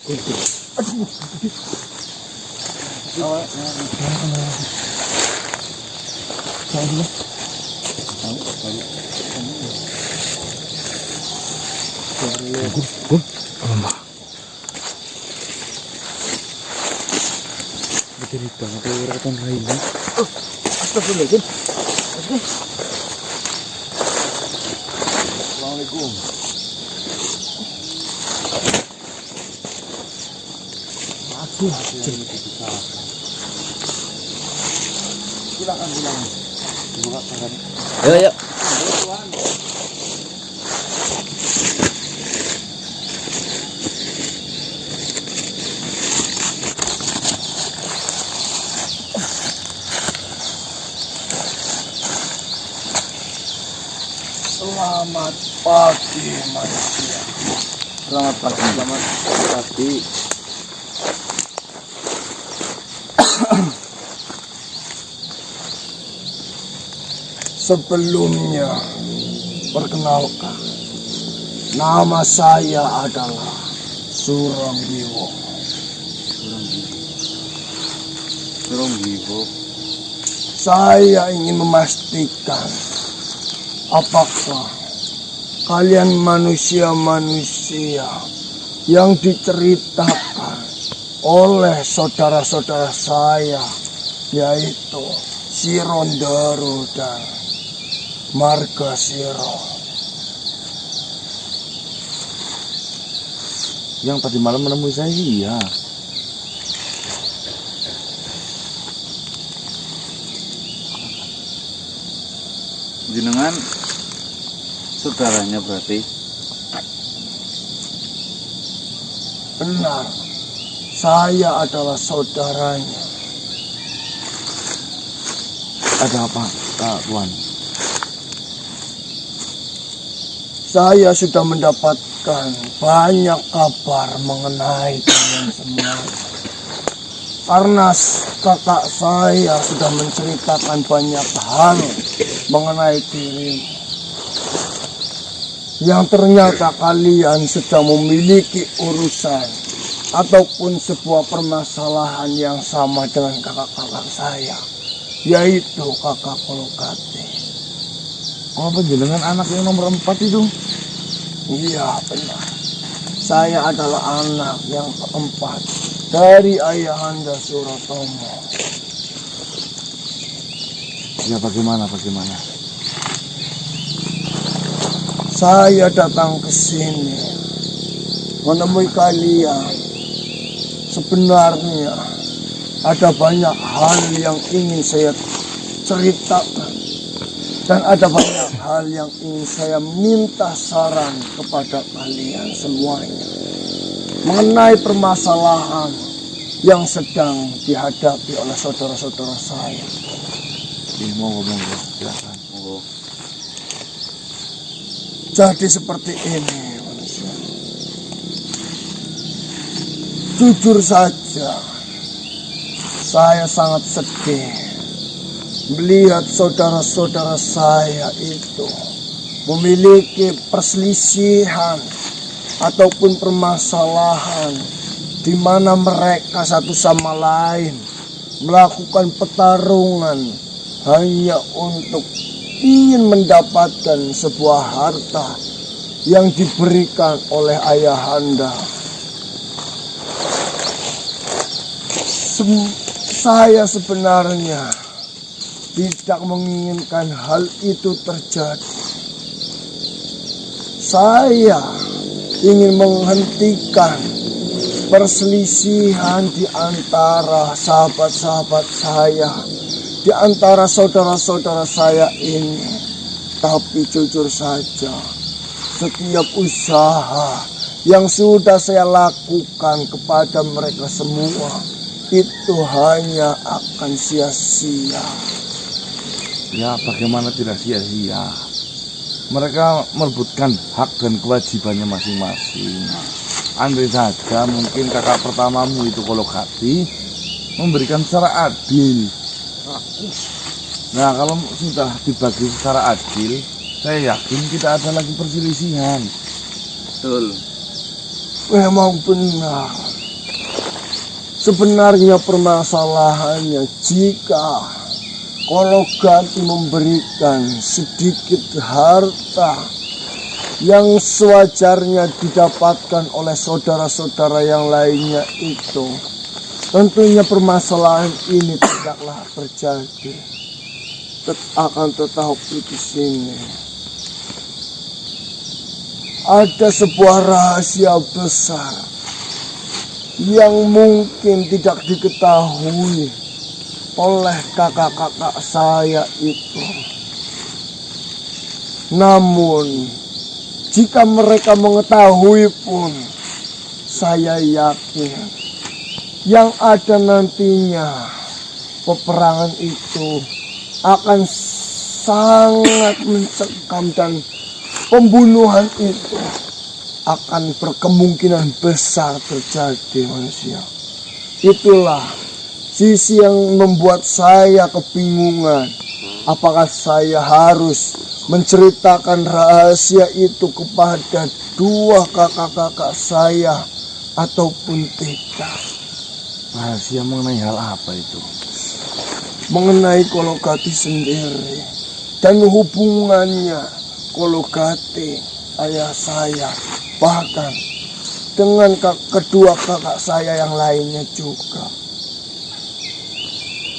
Aduh. Bercerita apa orang lain? Astagfirullahaladzim. Assalamualaikum. Silakan. Buka tangan. Ayo. Selamat pagi manusia. Selamat pagi. Sebelumnya, perkenalkan, nama saya adalah Suranggiwo. Saya ingin memastikan apakah kalian manusia-manusia yang diceritakan oleh saudara-saudara saya, yaitu Sirondaro dan Margasiro, yang tadi malam menemui saya, iya. Jenengan saudaranya berarti? benar, saya adalah saudaranya. Ada apa, Tuan? Saya sudah mendapatkan banyak kabar mengenai kalian semua. Karena kakak saya sudah menceritakan banyak hal mengenai diri. Yang ternyata kalian sedang memiliki urusan ataupun sebuah permasalahan yang sama dengan kakak-kakak saya, yaitu kakak Kolokate. Oh, apa jenengan anak yang nomor 4 itu? Iya, benar. Saya adalah anak yang keempat dari Ayahanda Suratomo. Ya, bagaimana? Saya datang ke sini menemui kalian. Sebenarnya ada banyak hal yang ingin saya ceritakan. Dan ada banyak hal yang ingin saya minta saran kepada kalian semuanya mengenai permasalahan yang sedang dihadapi oleh saudara-saudara saya. Mau ngomong, silakan. Jadi seperti ini, manusia. Jujur saja, saya sangat sedih melihat saudara-saudara saya itu memiliki perselisihan ataupun permasalahan di mana mereka satu sama lain melakukan pertarungan hanya untuk ingin mendapatkan sebuah harta yang diberikan oleh Ayahanda. Saya sebenarnya tidak menginginkan hal itu terjadi. Saya ingin menghentikan perselisihan di antara sahabat-sahabat saya, di antara saudara-saudara saya ini. Tapi jujur saja, setiap usaha yang sudah saya lakukan kepada mereka semua itu hanya akan sia-sia. Ya, bagaimana tidak sia-sia? Mereka merebutkan hak dan kewajibannya masing-masing. Andai saja mungkin kakak pertamamu itu Kolokati memberikan secara adil. Nah, kalau sudah dibagi secara adil, saya yakin tidak ada lagi perselisihan. Betul. Memang benar. Sebenarnya permasalahannya jika Kologati memberikan sedikit harta yang sewajarnya didapatkan oleh saudara-saudara yang lainnya itu, tentunya permasalahan ini tidaklah terjadi. Akan tetapi di sini ada sebuah rahasia besar yang mungkin tidak diketahui oleh kakak-kakak saya itu. Namun jika mereka mengetahui pun, saya yakin yang ada nantinya peperangan itu akan sangat mencekam dan pembunuhan itu akan berkemungkinan besar terjadi manusia. Itulah sisi yang membuat saya kebingungan. Apakah saya harus menceritakan rahasia itu kepada dua kakak-kakak saya ataupun tidak? Rahasia mengenai hal apa itu? Mengenai Kologati sendiri dan hubungannya Kologati, ayah saya, bahkan dengan kedua kakak saya yang lainnya juga.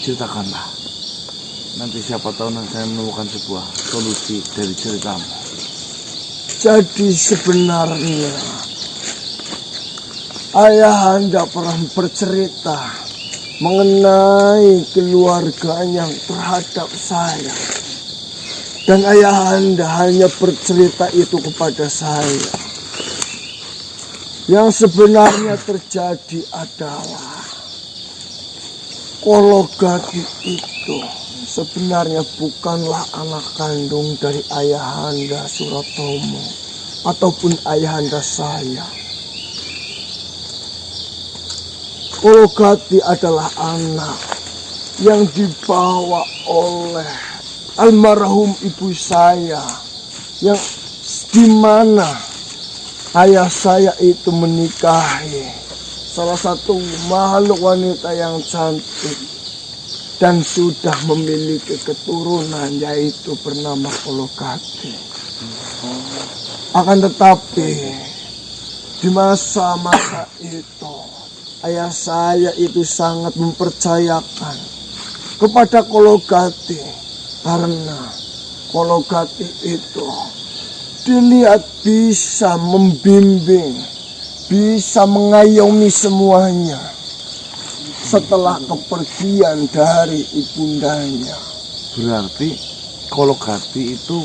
Ceritakanlah. Nanti siapa tahu nanti saya menemukan sebuah solusi dari ceritamu. Jadi sebenarnya ayahanda pernah bercerita mengenai keluarganya terhadap saya. Dan ayahanda hanya bercerita itu kepada saya. Yang sebenarnya terjadi adalah Kologati itu sebenarnya bukanlah anak kandung dari ayahanda Suratomo ataupun ayahanda saya. Kologati adalah anak yang dibawa oleh almarhum ibu saya, yang di mana ayah saya itu menikahi salah satu makhluk wanita yang cantik dan sudah memiliki keturunan, yaitu bernama Kologati. Akan tetapi di masa-masa itu ayah saya itu sangat mempercayakan kepada Kologati, karena Kologati itu dilihat bisa membimbing, bisa mengayomi semuanya setelah kepergian dari ibundanya. Berarti Kologati itu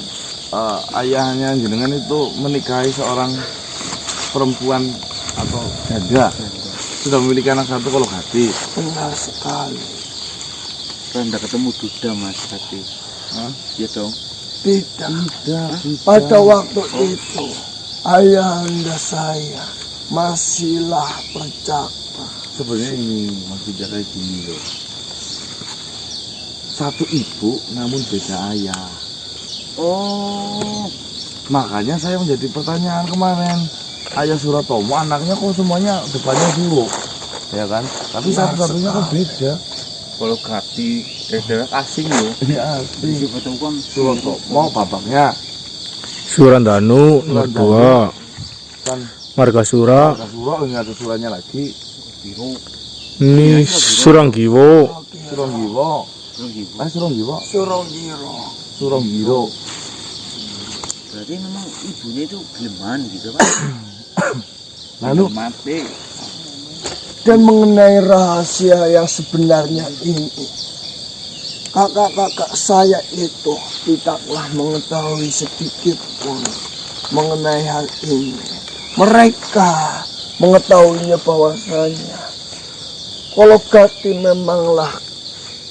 ayahnya jenengan itu menikahi seorang perempuan atau janda, sudah memiliki anak satu Kologati. Benar sekali. Anda ketemu Duda Mas Hati. Iya dong. Tidak. Pada waktu itu ayahanda saya masihlah percaka. Sebenarnya ini maksudnya kayak gini loh. Satu ibu namun beda ayah. Oh, Makanya saya menjadi pertanyaan kemarin. Ayah Suratomo anaknya kok semuanya depannya Suwo, ya kan? Tapi satu-satunya kok beda. Kologati daerah asing loh. Ya, Jadi ketemu kan Suratomo bapaknya Surandanu Nordua kan Margasura Suro, ini ada suranya lagi. biru. ini Suranggiwo Suronggiwo. Suronggiwo. Suronggiro. Suronggiro. Berarti memang ibunya itu geleman gitu kan? Lalu mati. Dan mengenai rahasia yang sebenarnya ini, kakak-kakak saya itu tidaklah mengetahui sedikit pun mengenai hal ini. Mereka mengetahuinya bahwasanya Kologati memanglah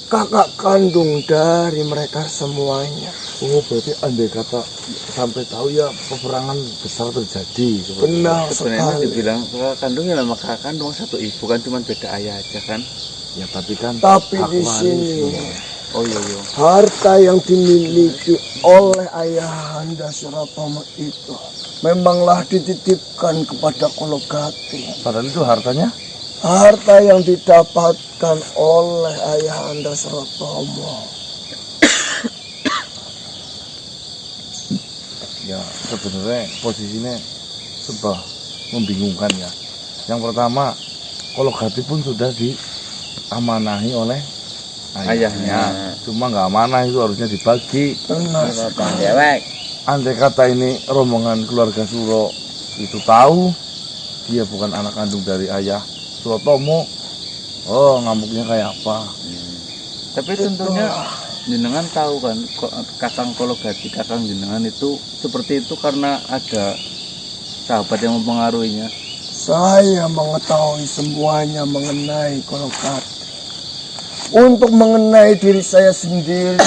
kakak kandung dari mereka semuanya. oh berarti andai kata sampai tahu ya peperangan besar terjadi. Benar Sebenarnya sekali. dibilang kakak kandung ya nama kakak kandung satu ibu kan, cuma beda ayah aja kan? Ya tapi kan Tapi hak di waris sini loh. Oh iya iya. harta yang dimiliki oleh ayahanda Suratomo itu memanglah dititipkan kepada Kologati. Padahal itu hartanya harta yang didapatkan oleh Ayahanda Suratomo. Ya sebenarnya posisinya serba membingungkan ya. Yang pertama, Kolokati pun sudah diamanahi oleh ayahnya. Cuma nggak amanah, itu harusnya dibagi. Benar. Dewek. Andai kata ini rombongan keluarga Suro itu tahu dia bukan anak kandung dari ayah Suratomo, oh ngamuknya kayak apa? Tapi tentunya jenengan tahu kan, Kakang Kolokati, Kakang jenengan itu seperti itu karena ada sahabat yang mempengaruhinya. Saya mengetahui semuanya mengenai Kolokati. Untuk mengenai diri saya sendiri,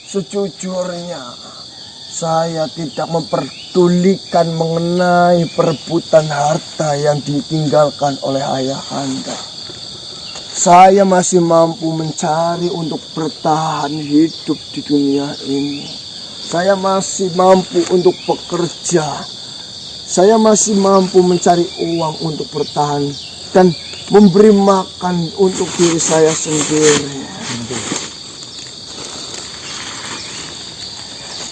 sejujurnya saya tidak memperdulikan mengenai perebutan harta yang ditinggalkan oleh Ayahanda. Saya masih mampu mencari untuk bertahan hidup di dunia ini. Saya masih mampu untuk bekerja. Saya masih mampu mencari uang untuk bertahan dan memberi makan untuk diri saya sendiri.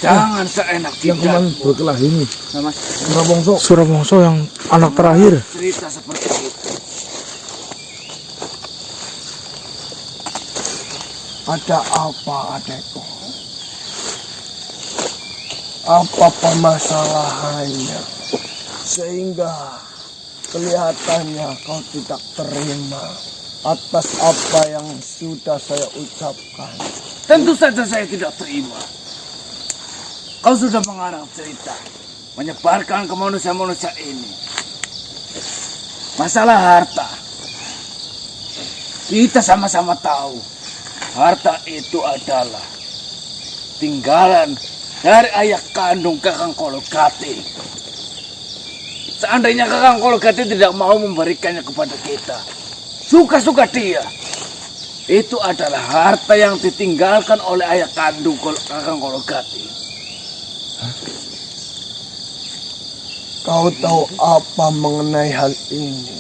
Jangan seenak Yang kemarin berkelahi ini, Mas. Surabongso. Surabongso yang anak terakhir. Cerita seperti itu. Ada apa, adekku? Apa permasalahannya? Sehingga kelihatannya kau tidak terima atas apa yang sudah saya ucapkan. Tentu saja saya tidak terima. Kau sudah mengarang cerita, menyebarkan ke manusia-manusia ini. Masalah harta. Kita sama-sama tahu, harta itu adalah tinggalan dari ayah kandung Kakang Kolokati. Seandainya Kakang Kolokati tidak mau memberikannya kepada kita, suka-suka dia. Itu adalah harta yang ditinggalkan oleh ayah kandung Kakang Kolokati. Kau tahu apa mengenai hal ini?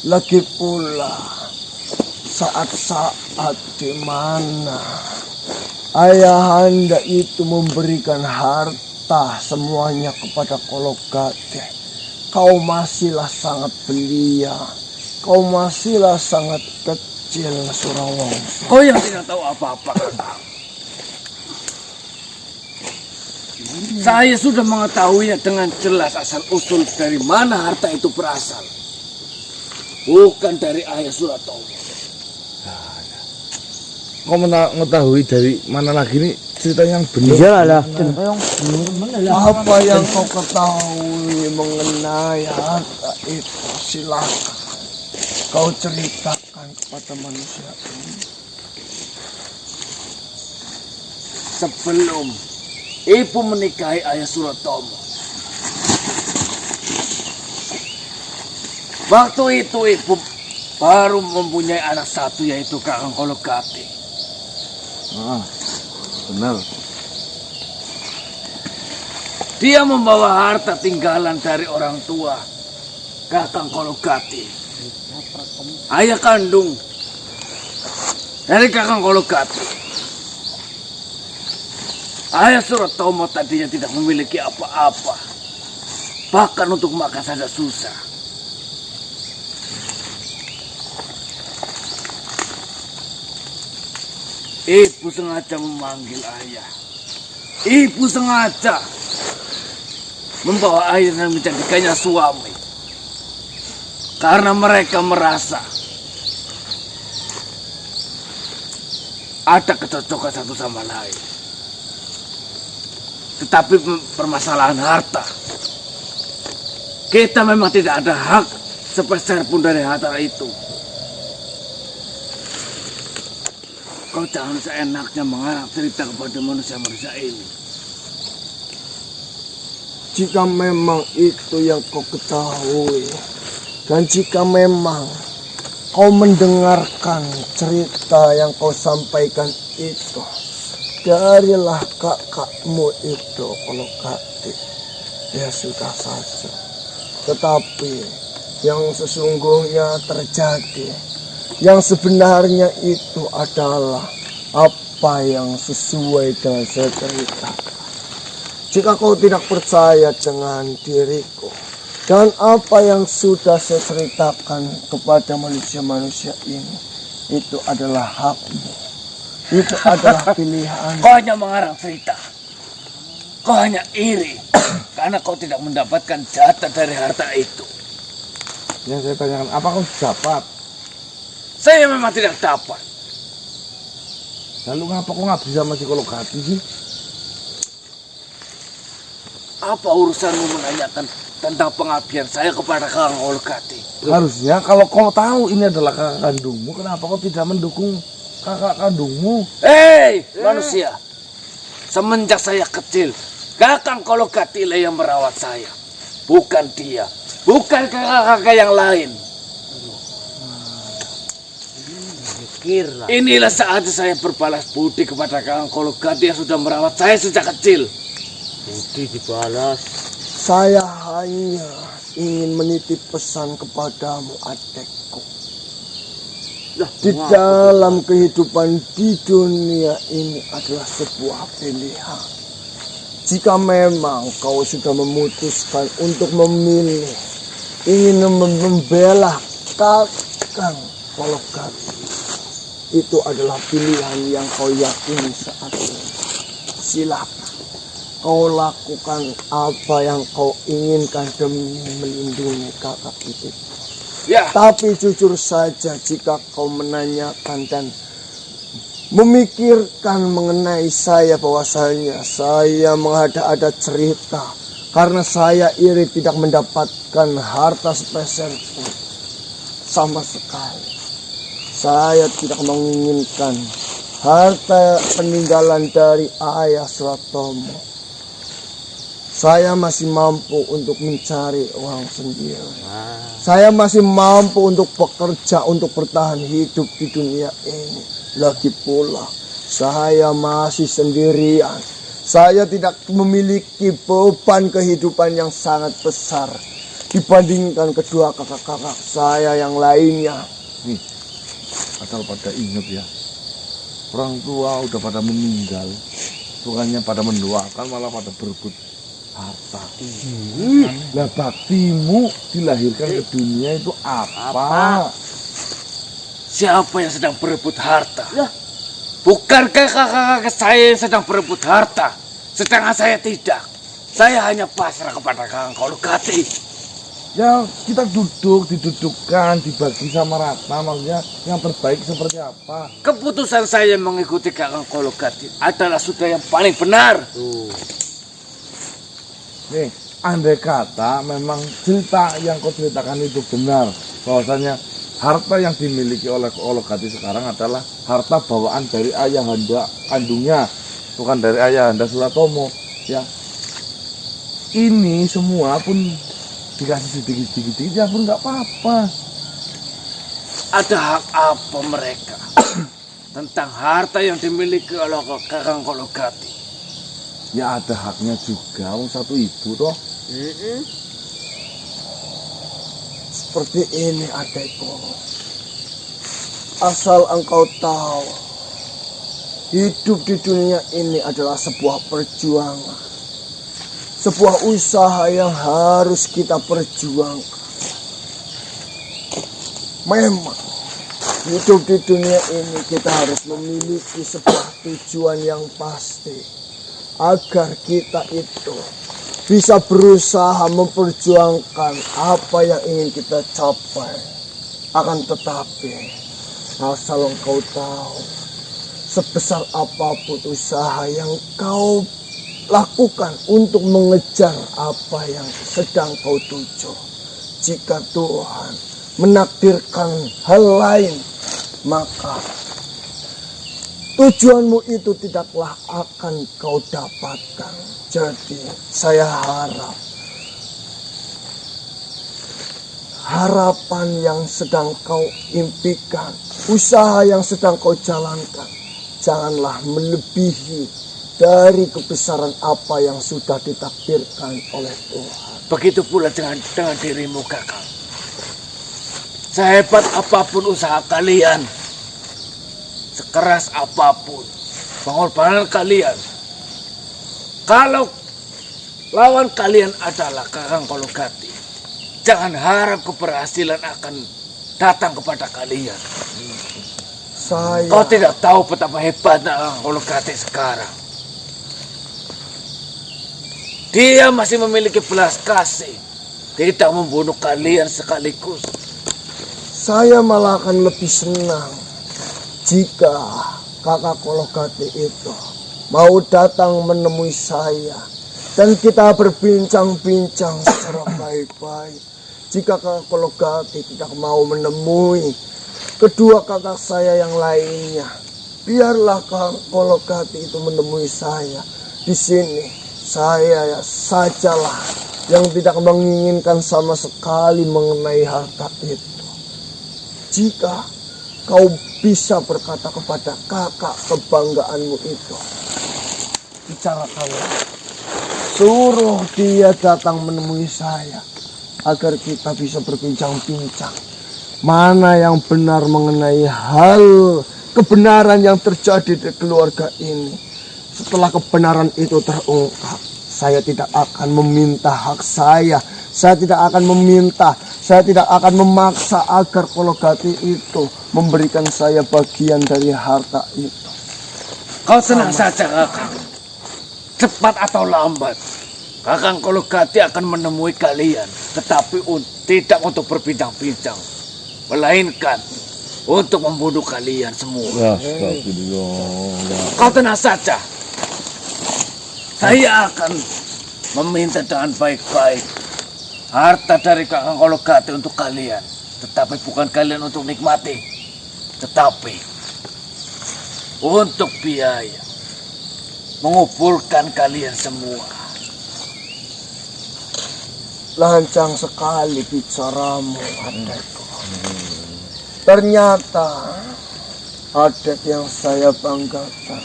Lagi pula saat-saat di mana Ayahanda itu memberikan harta semuanya kepada Kolokati, kau masihlah sangat belia, kau masihlah sangat kecil, Surawongso. Kau yang tidak tahu apa-apa, Kakang. Saya sudah mengetahuinya dengan jelas asal-usul dari mana harta itu berasal. Bukan dari ayah Suratomo. Kau mengetahui dari mana lagi nih cerita yang benar? Iyalah. Apa yang kau ketahui mengenai harta itu, silakan kau ceritakan kepada manusia ini. Sebelum ibu menikahi ayah Suratomo, waktu itu ibu baru mempunyai anak satu, yaitu Kakang Kolokati. Ah, benar. Dia membawa harta tinggalan dari orang tua Kakang Kolokati, ayah kandung dari Kakang Kolokati. Ayah Suratomo tadinya tidak memiliki apa-apa, bahkan untuk makan saja susah. Ibu sengaja memanggil ayah. Ibu sengaja membawa ayah dan menjadikannya suami, karena mereka merasa ada kecocokan satu sama lain. Tetapi permasalahan harta, kita memang tidak ada hak sepeser pun dari harta itu. Kau jangan seenaknya mengarang cerita kepada manusia-manusia ini. Jika memang itu yang kau ketahui, dan jika memang kau mendengarkan cerita yang kau sampaikan itu, darilah kakakmu itu Kolokati, ya sudah saja. Tetapi yang sesungguhnya terjadi. Yang sebenarnya itu adalah apa yang sesuai dengan saya ceritakan. Jika kau tidak percaya dengan diriku dan apa yang sudah saya ceritakan kepada manusia-manusia ini, itu adalah hakmu. Itu adalah pilihan. Kau hanya mengarang cerita. Kau hanya iri karena kau tidak mendapatkan jatah dari harta itu. Yang saya tanyakan, apa kau dapat? Saya memang tidak dapat. Lalu ngapa kau ngabdi sama si Kolokati sih? Apa urusanmu menanyakan tentang pengabdian saya kepada Kakang Kolokati? Harusnya kalau kau tahu ini adalah kakak kandungmu, kenapa kau tidak mendukung kakak kandungmu? Hei, manusia. Semenjak saya kecil, Kakang Kolokati lah yang merawat saya. Bukan dia. Bukan kakak-kakak yang lain. Inilah saatnya saya berbalas budi kepada Kakang Kolokati yang sudah merawat saya sejak kecil. Budi dibalas. Saya hanya ingin menitip pesan kepadamu, adekku. Di dalam kehidupan di dunia ini adalah sebuah pilihan. Jika memang kau sudah memutuskan untuk memilih, ingin membela Kakang Kolokati, itu adalah pilihan yang kau yakini saat ini. Silakan kau lakukan apa yang kau inginkan demi melindungi kakak itu. Ya, Tapi jujur saja, jika kau menanyakan dan memikirkan mengenai saya, bahwasanya saya mengada-ada cerita karena saya iri tidak mendapatkan harta spesial pun sama sekali. Saya tidak menginginkan harta peninggalan dari ayah Suratomo. Saya masih mampu untuk mencari uang sendiri. Saya masih mampu untuk bekerja, untuk bertahan hidup di dunia ini. Lagi pula, saya masih sendirian. Saya tidak memiliki beban kehidupan yang sangat besar dibandingkan kedua kakak-kakak saya yang lainnya. Nih, asal pada ingat ya, orang tua udah pada meninggal, bukannya pada mendoakan, malah pada berebut harta. Nah, baktimu dilahirkan ke dunia itu apa? siapa yang sedang berebut harta? Bukankah kakak-kakak saya yang sedang berebut harta? Sedangkan saya tidak. Saya hanya pasrah kepada Kakang Kolokati. Ya, kita didudukkan, dibagi sama rata, maksudnya yang terbaik seperti apa? Keputusan saya mengikuti Kakang Kolokati adalah sudah yang paling benar. Nih, andai kata memang cerita yang kau ceritakan itu benar, bahwasanya harta yang dimiliki oleh Kolokati sekarang adalah harta bawaan dari ayahanda kandungnya, bukan dari ayahanda Suratomo. Ya, ini semua pun dikasih sedikit-sedikit ya pun nggak apa-apa. Ada hak apa mereka tentang harta yang dimiliki oleh Kakang Kolokati? Ya ada haknya juga, satu ibu toh. Seperti ini adekku. Asal engkau tahu, hidup di dunia ini adalah sebuah perjuangan. Sebuah usaha yang harus kita perjuangkan. Memang hidup di dunia ini kita harus memiliki sebuah tujuan yang pasti, agar kita itu bisa berusaha memperjuangkan apa yang ingin kita capai. Akan tetapi, asal engkau tahu, sebesar apapun usaha yang kau lakukan untuk mengejar apa yang sedang kau tuju, jika Tuhan menakdirkan hal lain, maka tujuanmu itu tidaklah akan kau dapatkan. Jadi saya harap harapan yang sedang kau impikan, usaha yang sedang kau jalankan, janganlah melebihi dari kebesaran apa yang sudah ditakdirkan oleh Tuhan. Begitu pula dengan dirimu, Kakang. sehebat apapun usaha kalian, sekeras apapun pengorbanan kalian, kalau lawan kalian adalah Kakang Kolokati, jangan harap keberhasilan akan datang kepada kalian. Kau tidak tahu betapa hebatnya Kakang Kolokati sekarang. Dia masih memiliki belas kasih, tidak membunuh kalian sekaligus. Saya malah akan lebih senang jika Kakak Kolokati itu mau datang menemui saya dan kita berbincang-bincang secara baik-baik. Jika Kakak Kolokati tidak mau menemui kedua kakak saya yang lainnya, biarlah Kakak Kolokati itu menemui saya. Di sini saya sajalah yang tidak menginginkan sama sekali mengenai harta itu. Jika kau bisa berkata kepada kakak kebanggaanmu itu, bicarakanlah. Suruh dia datang menemui saya agar kita bisa berbincang-bincang. Mana yang benar mengenai hal kebenaran yang terjadi di keluarga ini. Setelah kebenaran itu terungkap, saya tidak akan meminta hak saya. Saya tidak akan meminta, saya tidak akan memaksa agar Kolokati itu memberikan saya bagian dari harta itu. Kau tenang saja, Kakang. Cepat atau lambat, Kakang Kolokati akan menemui kalian. Tetapi tidak untuk berbincang-bincang, melainkan untuk membunuh kalian semua. Kau tenang saja. Saya akan meminta dengan baik-baik harta dari Kakang Kolokati untuk kalian. Tetapi bukan kalian untuk nikmati, tetapi untuk biaya menguburkan kalian semua. Lancang sekali bicaramu, adekku. Ternyata adek yang saya banggakan,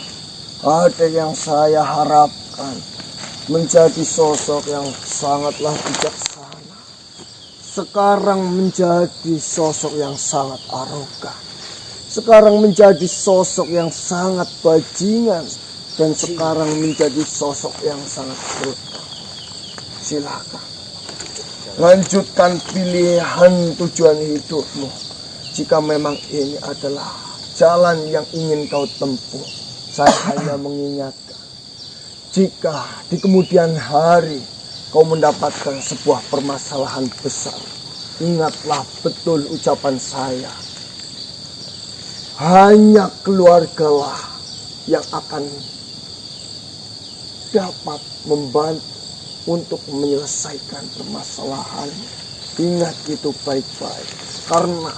adek yang saya harapkan menjadi sosok yang sangatlah bijaksana, sekarang menjadi sosok yang sangat arogan. Sekarang menjadi sosok yang sangat bajingan, dan sekarang menjadi sosok yang sangat brutal. Silakan lanjutkan pilihan tujuan hidupmu. Jika memang ini adalah jalan yang ingin kau tempuh, saya hanya mengingatkan, jika di kemudian hari kau mendapatkan sebuah permasalahan besar, ingatlah betul ucapan saya. Hanya keluargalah yang akan dapat membantu untuk menyelesaikan permasalahan. Ingat itu baik-baik, karena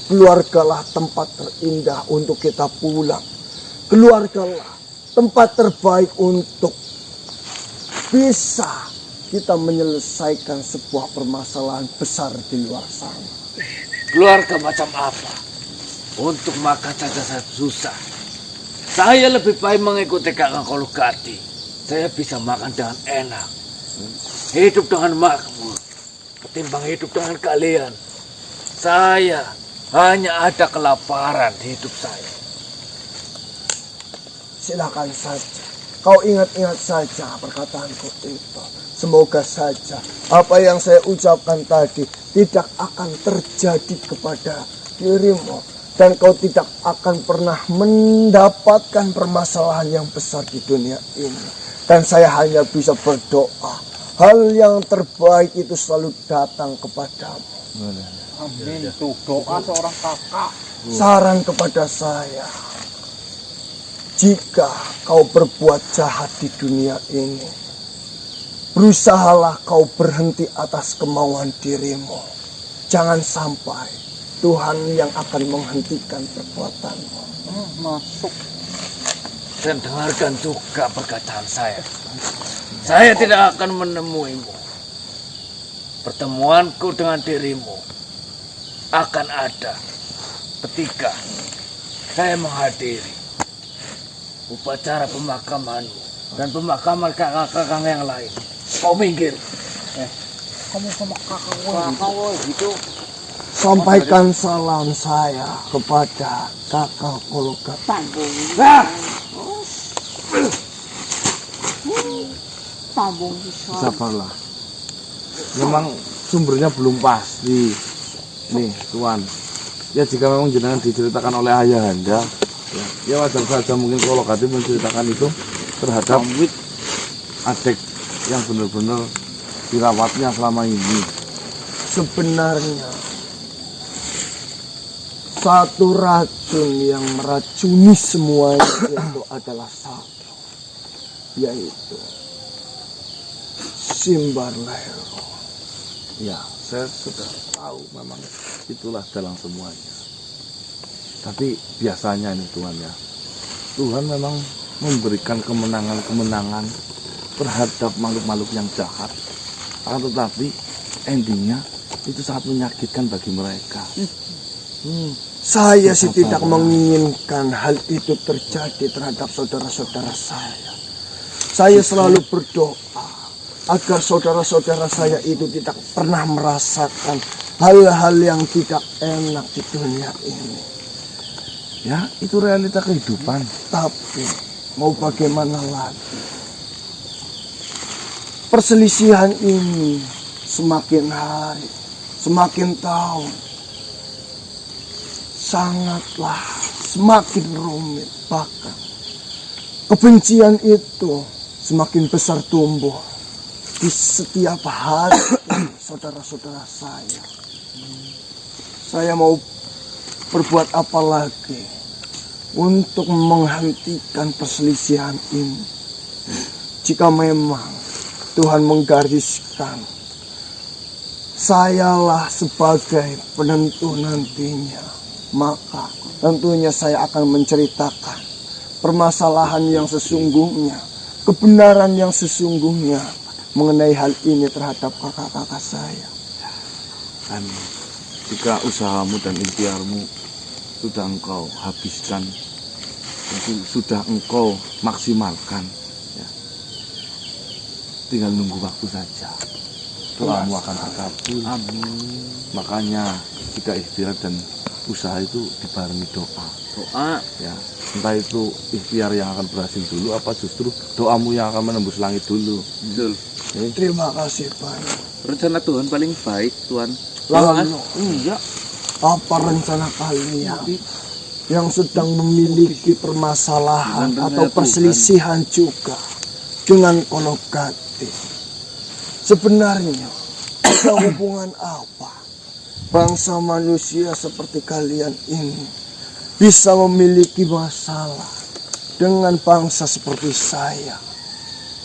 keluargalah tempat terindah untuk kita pulang. Keluargalah tempat terbaik untuk bisa kita menyelesaikan sebuah permasalahan besar di luar sana. Keluarga macam apa? Untuk makan saja susah. Saya lebih baik mengikuti Kakang Kolokati. Saya bisa makan dengan enak, hidup dengan makmur, ketimbang hidup dengan kalian. Saya hanya ada kelaparan di hidup saya. Silakan saja. Kau ingat-ingat saja perkataanku itu. Semoga saja apa yang saya ucapkan tadi tidak akan terjadi kepada dirimu. Dan kau tidak akan pernah mendapatkan permasalahan yang besar di dunia ini. Dan saya hanya bisa berdoa, hal yang terbaik itu selalu datang kepadamu. Amin. Tuh doa seorang kakak. Saran kepada saya, jika kau berbuat jahat di dunia ini, berusahalah kau berhenti atas kemauan dirimu. Jangan sampai Tuhan yang akan menghentikan perbuatanmu. Masuk. Dan dengarkan juga perkataan saya. Saya tidak akan menemuimu. Pertemuanku dengan dirimu akan ada ketika saya menghadiri upacara pemakamanmu dan pemakaman kakak-kakak yang lain. Kau minggir. Kamu sama kakak woy gitu. Sampaikan salam saya kepada kakak Kologat. Tambung bisa. Sabarlah. Memang sumbernya belum pasti. Nih, Tuan. Ya jika memang jenengan diceritakan oleh ayahanda, ya wajar saja mungkin Kolokati menceritakan itu terhadap adik yang benar-benar dirawatnya selama ini. Sebenarnya satu racun yang meracuni semuanya itu adalah satu, yaitu Simbarlero. Ya, saya sudah tahu memang itulah dalam semuanya. Tapi biasanya ini Tuhan ya, Tuhan memang memberikan kemenangan-kemenangan terhadap makhluk-makhluk yang jahat. Akan tetapi endingnya itu sangat menyakitkan bagi mereka. Saya sih tidak menginginkan hal itu terjadi terhadap saudara-saudara saya. Saya selalu berdoa agar saudara-saudara saya itu tidak pernah merasakan hal-hal yang tidak enak di dunia ini. Ya, itu realita kehidupan. Tapi mau bagaimana lagi? Perselisihan ini semakin hari, semakin tahun, sangatlah semakin rumit. Bahkan kebencian itu semakin besar tumbuh di setiap hari saudara-saudara saya. Saya mau berbuat apa lagi untuk menghentikan perselisihan ini? Jika memang Tuhan menggariskan sayalah sebagai penentu nantinya, maka tentunya saya akan menceritakan permasalahan yang sesungguhnya, kebenaran yang sesungguhnya mengenai hal ini terhadap kakak-kakak saya. Dan jika usahamu dan ikhtiarmu sudah engkau habiskan, itu sudah engkau maksimalkan, ya, tinggal nunggu waktu saja. Doamu akan terkabul. Amin. Makanya jika ikhtiar dan usaha itu dibarengi doa. Doa. Ya, entah itu ikhtiar yang akan berhasil dulu, apa justru doamu yang akan menembus langit dulu. Betul. Terima kasih banyak. Rencana Tuhan paling baik, Tuhan. Lalu, Iya. apa rencana kalian yang sedang memiliki permasalahan Dengan atau Tuhan. perselisihan juga dengan Kolokati? Sebenarnya ada hubungan apa bangsa manusia seperti kalian ini bisa memiliki masalah dengan bangsa seperti saya?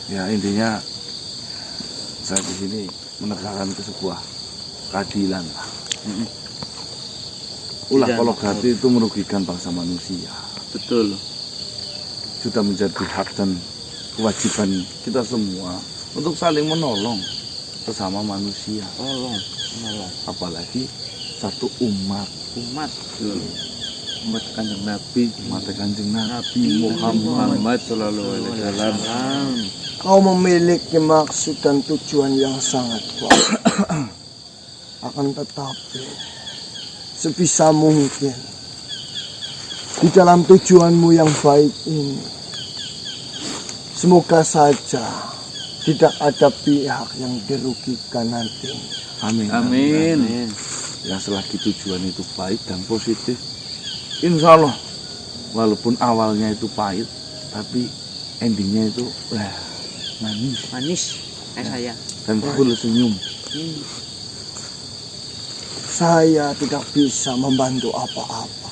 Ya, intinya saya di sini menegakkan sebuah keadilan. Ulah Tidak, Kolokati itu merugikan bangsa manusia. Betul. Sudah menjadi hak dan kewajiban kita semua untuk saling menolong sesama manusia. Tolong. Apalagi satu umat Umat Kanjeng Nabi. umat Kanjeng Nabi Muhammad sallallahu alaihi wasallam. Kau memiliki maksud dan tujuan yang sangat kuat. Akan tetapi, sebisa mungkin, di dalam tujuanmu yang baik ini, semoga saja tidak ada pihak yang dirugikan nanti. Amin. Amin. Ya, selagi tujuan itu baik dan positif, insya Allah walaupun awalnya itu pahit, tapi endingnya itu manis Saya. dan full senyum. Saya tidak bisa membantu apa-apa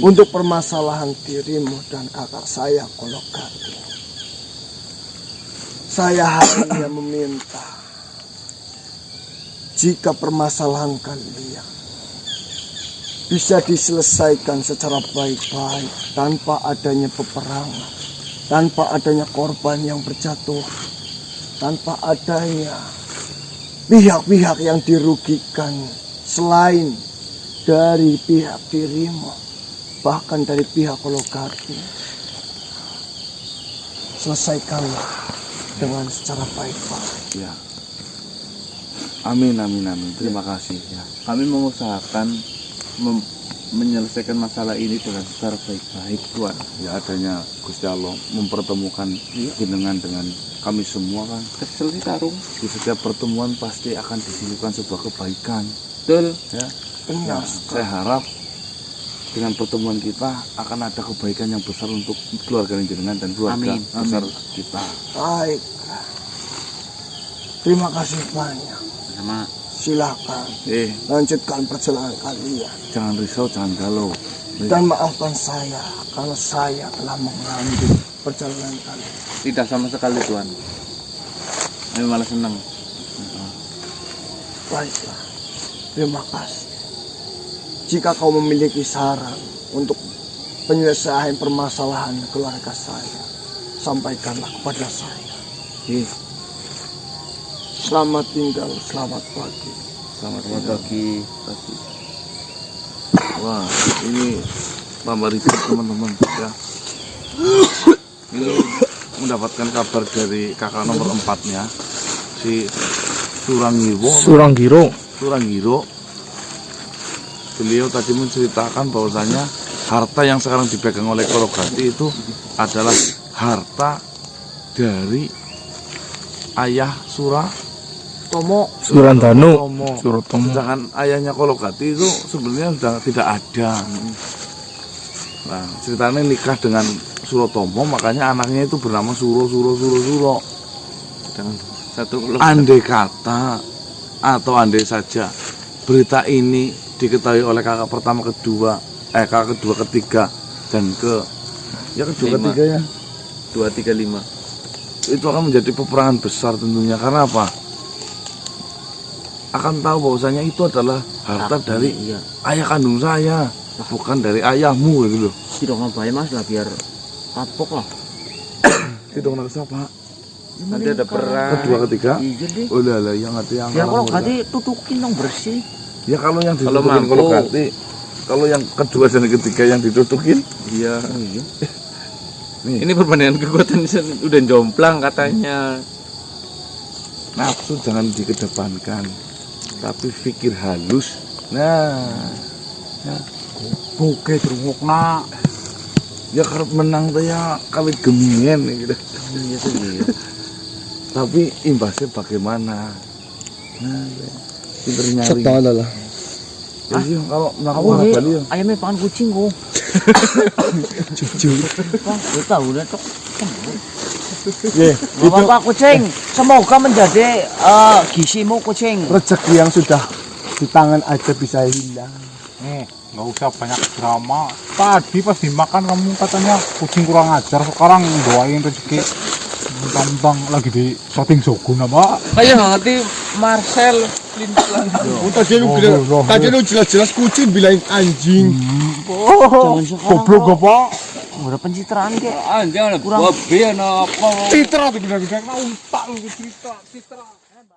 untuk permasalahan dirimu dan kakak saya Kolokati. Saya hanya meminta jika permasalahan kalian bisa diselesaikan secara baik-baik tanpa adanya peperangan, tanpa adanya korban yang berjatuh, tanpa adanya pihak-pihak yang dirugikan selain dari pihak dirimu, bahkan dari pihak Kolokati. Selesaikanlah dengan secara baik-baik. Ya, Amin. Terima kasih ya. Kami mengusahakan menyelesaikan masalah ini dengan secara baik-baik, Tuan. Ya adanya Gusti Allah mempertemukan jenengan dengan kami semua kan. Kesel sih Tarung. Di setiap pertemuan pasti akan disibukkan sebuah kebaikan. Betul. Ya. Benar. Saya harap dengan pertemuan kita akan ada kebaikan yang besar untuk keluarga jenengan dan keluarga besar kita. Baik. Terima kasih banyak. Sama Silakan lanjutkan perjalanan kalian. Jangan risau, jangan galau. Dan maafkan saya kalau saya telah mengambil perjalanan kalian. tidak sama sekali Tuan. Kami malah senang. Baiklah. Terima kasih. Jika kau memiliki saran untuk penyelesaian permasalahan keluarga saya, sampaikanlah kepada saya. Selamat tinggal, selamat pagi. Selamat pagi. Wah, ini tambah ribet teman-teman ya. Ini mendapatkan kabar dari kakak nomor 4-nya, si Suranggiro. Beliau tadi menceritakan bahwasanya harta yang sekarang dipegang oleh Kologati itu adalah harta dari ayah Surandanu. Surotomo. Sedangkan ayahnya Kologati itu sebenarnya sudah tidak ada. Nah, ceritanya nikah dengan Surotomo, makanya anaknya itu bernama Suro. Andai kata atau andai saja berita ini diketahui oleh kakak pertama, kakak kedua, ketiga, dan ketiga ya 2, 3, 5. itu akan menjadi peperangan besar tentunya. Karena apa? Akan tahu bahwasanya itu adalah harta dari ayah kandung saya, bukan dari ayahmu gitu loh. Tidak ngapain Mas lah biar kapok lah. Tidak kenal siapa? Nanti ada perang. Kedua, ketiga. Iya deh. Oh lah yang ada yang Ya kalau ganti tutukin dong bersih. Ya kalau yang Kalau ditutukin mampu. Kologati, kalau yang kedua dan ketiga yang ditutukin, Iya. nih Ini perbandingan kekuatan udah jomplang katanya. nafsu jangan dikedepankan, tapi pikir halus. Nah, Buke terungukna. ya karep menang tuh ya kawit gemingen gitu. Iya tuh iya. Tapi imbasnya bagaimana? Nah, pinter nyari. lah. Ya sih, kalau melakukan Bali ya. Ayamnya pakan kucing kok. Jujur. Wah, gue tahu udah tok. Itu Bapak kucing, semoga menjadi gisimu kucing. rezeki yang sudah di tangan aja bisa hilang. Nggak usah banyak drama. Tadi pas dimakan kamu katanya kucing kurang ajar, sekarang doain rezeki. Mentang-mentang lagi di shooting Shogun apa? Kayak ngerti Marcel Lintang. Tadi lu jelas-jelas kucing bilang anjing. Jangan sekarang. Goblok apa? Udah pencitraan ke. Anjing, Kurang. babi apa? Citra tuh gede-gede, nah untak lu citra.